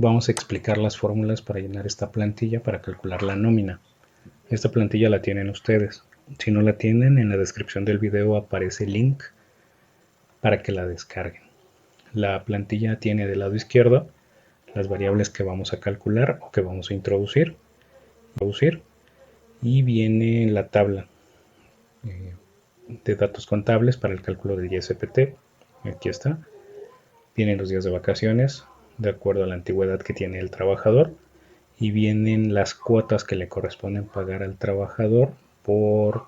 Vamos a explicar las fórmulas para llenar esta plantilla para calcular la nómina. Esta plantilla la tienen ustedes. Si no la tienen, en la descripción del video aparece el link para que la descarguen. La plantilla tiene del lado izquierdo las variables que vamos a calcular o que vamos a introducir y viene la tabla de datos contables para el cálculo del ISPT. Aquí está. Vienen los días de vacaciones de acuerdo a la antigüedad que tiene el trabajador y vienen las cuotas que le corresponden pagar al trabajador por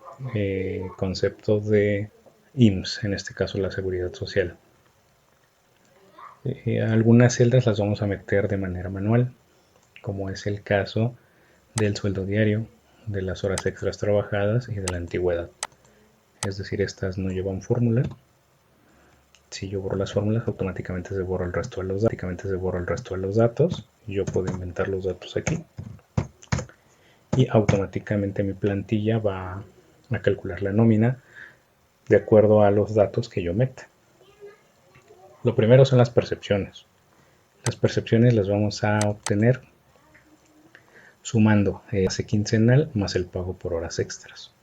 concepto de IMSS, en este caso la Seguridad Social. Algunas celdas las vamos a meter de manera manual, como es el caso del sueldo diario, de las horas extras trabajadas y de la antigüedad. Es decir, estas no llevan fórmula. Si yo borro las fórmulas, automáticamente se borra el resto de los datos. Yo puedo inventar los datos aquí y automáticamente mi plantilla va a calcular la nómina de acuerdo a los datos que yo meta. Lo primero son las percepciones. Las percepciones las vamos a obtener sumando el base quincenal más el pago por horas extras.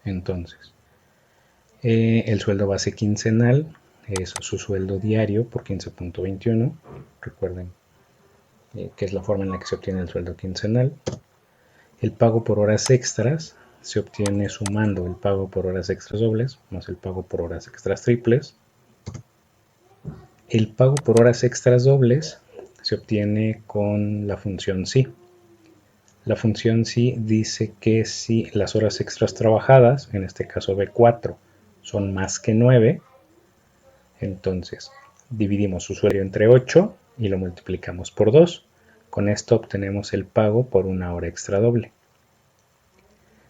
Entonces, el sueldo base quincenal es su sueldo diario por 15.21. Recuerden que es la forma en la que se obtiene el sueldo quincenal. El pago por horas extras se obtiene sumando el pago por horas extras dobles más el pago por horas extras triples. El pago por horas extras dobles se obtiene con la función si. La función si dice que si las horas extras trabajadas, en este caso B4, son más que 9, entonces dividimos su sueldo entre 8 y lo multiplicamos por 2. Con esto obtenemos el pago por una hora extra doble.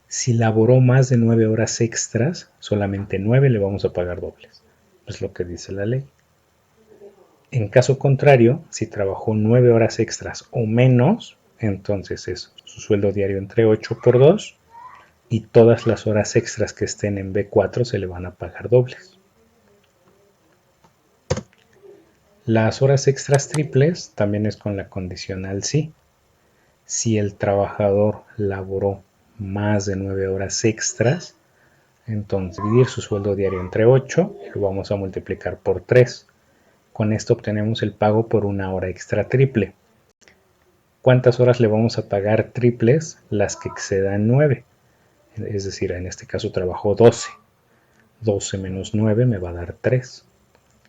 Si laboró más de 9 horas extras, solamente 9 le vamos a pagar dobles. Es lo que dice la ley. En caso contrario, si trabajó 9 horas extras o menos, entonces es su sueldo diario entre 8 por 2 y todas las horas extras que estén en B4 se le van a pagar dobles. Las horas extras triples también es con la condicional sí. Si el trabajador laboró más de 9 horas extras, entonces dividir su sueldo diario entre 8 y lo vamos a multiplicar por 3. Con esto obtenemos el pago por una hora extra triple. ¿Cuántas horas le vamos a pagar triples? Las que excedan 9. Es decir, en este caso trabajó 12. 12 menos 9 me va a dar 3.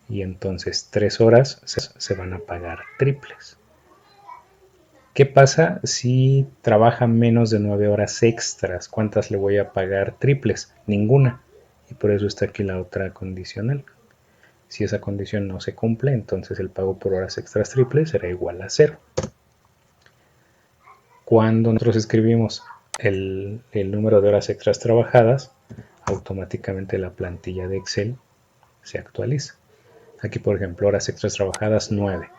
Y entonces 3 horas se van a pagar triples. ¿Qué pasa si trabaja menos de 9 horas extras? ¿Cuántas le voy a pagar triples? Ninguna. Y por eso está aquí la otra condicional. Si esa condición no se cumple, entonces el pago por horas extras triples será igual a 0. Cuando nosotros escribimos el número de horas extras trabajadas, automáticamente la plantilla de Excel se actualiza. Aquí, por ejemplo, horas extras trabajadas 9.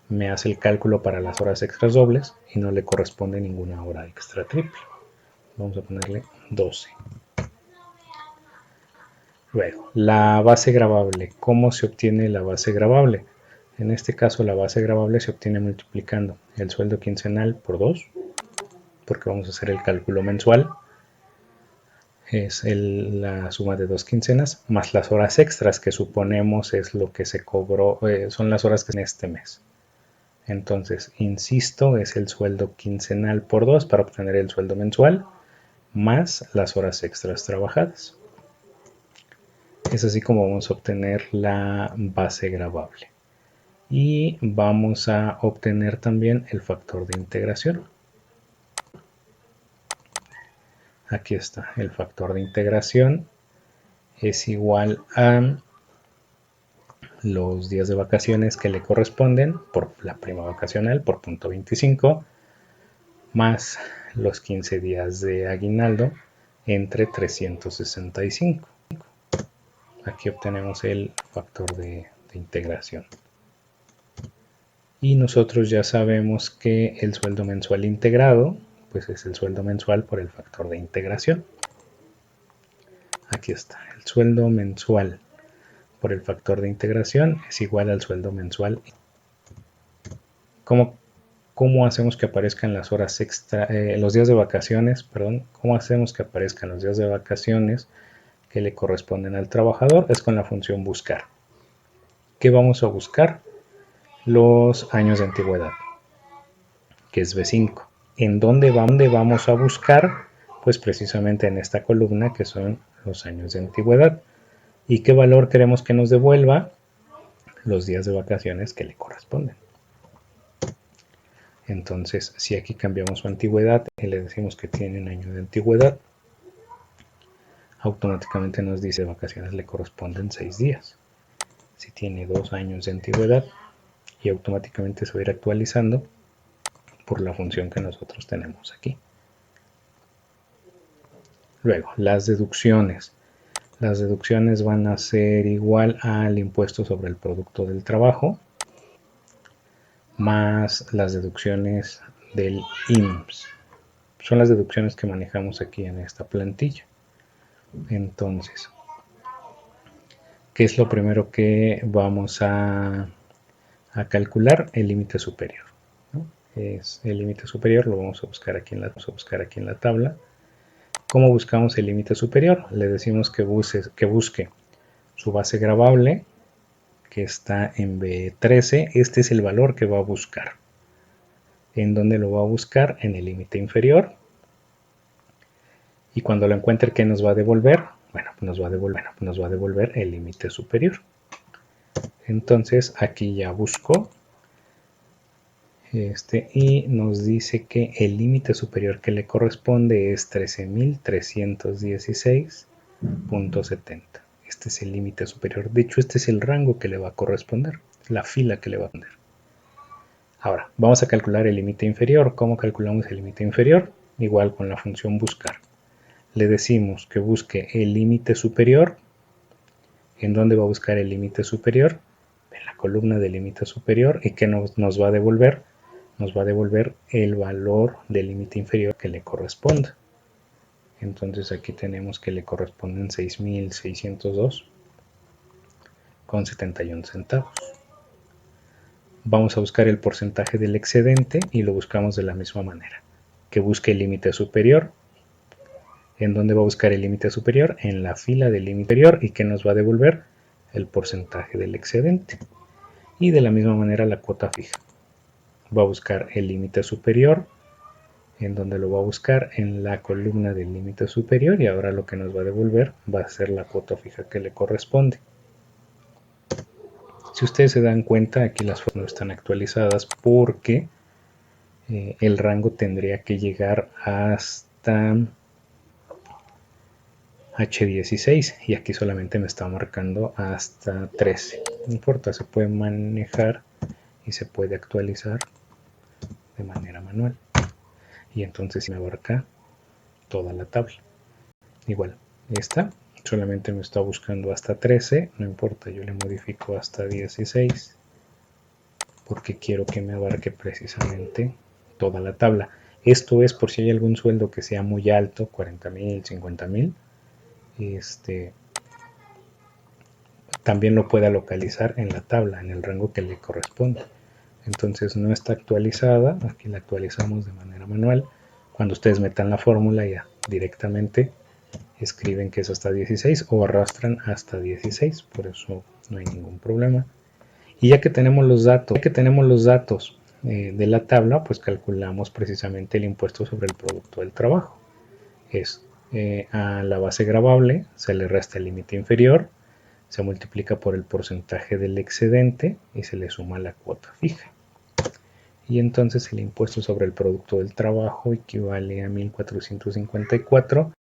Me hace el cálculo para las horas extras dobles y no le corresponde ninguna hora extra triple. Vamos a ponerle 12. Luego, la base gravable. ¿Cómo se obtiene la base gravable? En este caso, la base gravable se obtiene multiplicando el sueldo quincenal por 2, porque vamos a hacer el cálculo mensual. Es la suma de 2 quincenas más las horas extras que suponemos es lo que se cobró, son las horas que en este mes. Entonces, insisto, es el sueldo quincenal por 2 para obtener el sueldo mensual más las horas extras trabajadas. Es así como vamos a obtener la base gravable. Y vamos a obtener también el factor de integración. Aquí está, el factor de integración es igual a los días de vacaciones que le corresponden por la prima vacacional por punto 25 más los 15 días de aguinaldo entre 365. Aquí obtenemos el factor de integración. Y nosotros ya sabemos que el sueldo mensual integrado pues es el sueldo mensual por el factor de integración. Aquí está, el sueldo mensual por el factor de integración es igual al sueldo mensual. ¿Cómo hacemos que aparezcan las horas extra, los días de vacaciones, perdón? ¿Cómo hacemos que aparezcan los días de vacaciones que le corresponden al trabajador? Es con la función buscar. ¿Qué vamos a buscar? Los años de antigüedad, que es B5. ¿En dónde vamos a buscar? Pues precisamente en esta columna, que son los años de antigüedad. ¿Y qué valor queremos que nos devuelva? Los días de vacaciones que le corresponden. Entonces, si aquí cambiamos su antigüedad y le decimos que tiene un año de antigüedad, automáticamente nos dice de vacaciones le corresponden 6 días. Si tiene 2 años de antigüedad, y automáticamente se va a ir actualizando por la función que nosotros tenemos aquí. Luego, las deducciones. Las deducciones van a ser igual al impuesto sobre el producto del trabajo más las deducciones del IMSS. Son las deducciones que manejamos aquí en esta plantilla. Entonces, ¿qué es lo primero que vamos a calcular? El límite superior, ¿no? Es el límite superior, lo vamos a buscar aquí en la tabla. ¿Cómo buscamos el límite superior? Le decimos que busque su base gravable, que está en B13. Este es el valor que va a buscar. ¿En dónde lo va a buscar? En el límite inferior. Y cuando lo encuentre, ¿qué nos va a devolver? Bueno, pues nos va a devolver el límite superior. Entonces aquí ya busco y nos dice que el límite superior que le corresponde es 13.316.70. Este es el límite superior. De hecho, este es el rango que le va a corresponder, la fila que le va a poner. Ahora, vamos a calcular el límite inferior. ¿Cómo calculamos el límite inferior? Igual con la función buscar. Le decimos que busque el límite superior. ¿En dónde va a buscar el límite superior? En la columna del límite superior. ¿Y qué nos va a devolver? Nos va a devolver el valor del límite inferior que le corresponda. Entonces aquí tenemos que le corresponden 6.602,71 centavos. Vamos a buscar el porcentaje del excedente y lo buscamos de la misma manera. Que busque el límite superior. ¿En dónde va a buscar el límite superior? En la fila del límite superior. ¿Y qué nos va a devolver? El porcentaje del excedente. Y de la misma manera la cuota fija. Va a buscar el límite superior. ¿En dónde lo va a buscar? En la columna del límite superior. Y ahora lo que nos va a devolver va a ser la cuota fija que le corresponde. Si ustedes se dan cuenta, aquí las formas no están actualizadas porque el rango tendría que llegar hasta H16 y aquí solamente me está marcando hasta 13. No importa, se puede manejar y se puede actualizar de manera manual. Y entonces me abarca toda la tabla. Igual, esta solamente me está buscando hasta 13, no importa, yo le modifico hasta 16 porque quiero que me abarque precisamente toda la tabla. Esto es por si hay algún sueldo que sea muy alto, 40,000, 50,000, también lo pueda localizar en la tabla, en el rango que le corresponde. Entonces no está actualizada, aquí la actualizamos de manera manual. Cuando ustedes metan la fórmula ya directamente escriben que es hasta 16 o arrastran hasta 16, por eso no hay ningún problema. Y ya que tenemos los datos, de la tabla, pues calculamos precisamente el impuesto sobre el producto del trabajo. Es a la base gravable se le resta el límite inferior, se multiplica por el porcentaje del excedente y se le suma la cuota fija. Y entonces el impuesto sobre el producto del trabajo equivale a 1.454.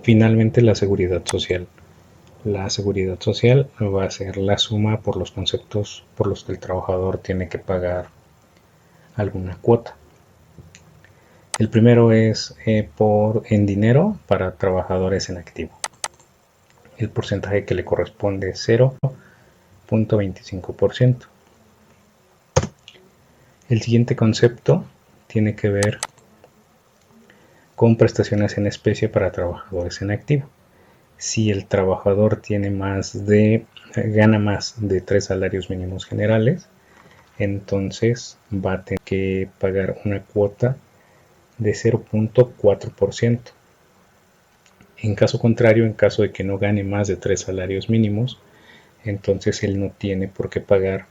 Finalmente la seguridad social. La seguridad social va a ser la suma por los conceptos por los que el trabajador tiene que pagar alguna cuota. El primero es en dinero para trabajadores en activo. El porcentaje que le corresponde es 0.25%. El siguiente concepto tiene que ver con prestaciones en especie para trabajadores en activo. Si el trabajador gana más de 3 salarios mínimos generales, entonces va a tener que pagar una cuota de 0.4%. En caso contrario, en caso de que no gane más de 3 salarios mínimos, entonces él no tiene por qué pagar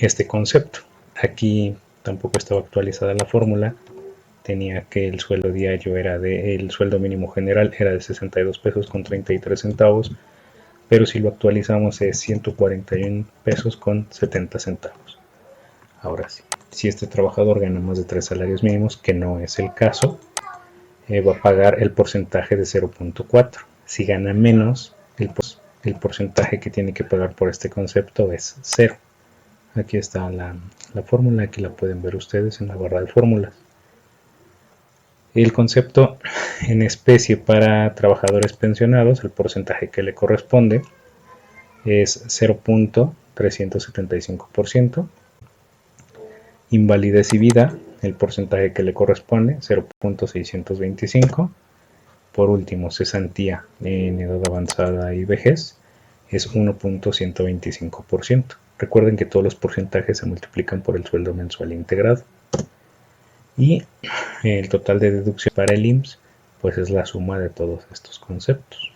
este concepto. Aquí tampoco estaba actualizada la fórmula, tenía que el sueldo diario el sueldo mínimo general era de 62 pesos con 33 centavos, pero si lo actualizamos es 141 pesos con 70 centavos. Ahora sí, si este trabajador gana más de 3 salarios mínimos, que no es el caso, va a pagar el porcentaje de 0.4. Si gana menos, el porcentaje que tiene que pagar por este concepto es 0. Aquí está la fórmula, aquí la pueden ver ustedes en la barra de fórmulas. El concepto en especie para trabajadores pensionados, el porcentaje que le corresponde es 0.375%. Invalidez y vida, el porcentaje que le corresponde, 0.625%. Por último, cesantía en edad avanzada y vejez es 1.125%. Recuerden que todos los porcentajes se multiplican por el sueldo mensual integrado. Y el total de deducción para el IMSS pues es la suma de todos estos conceptos.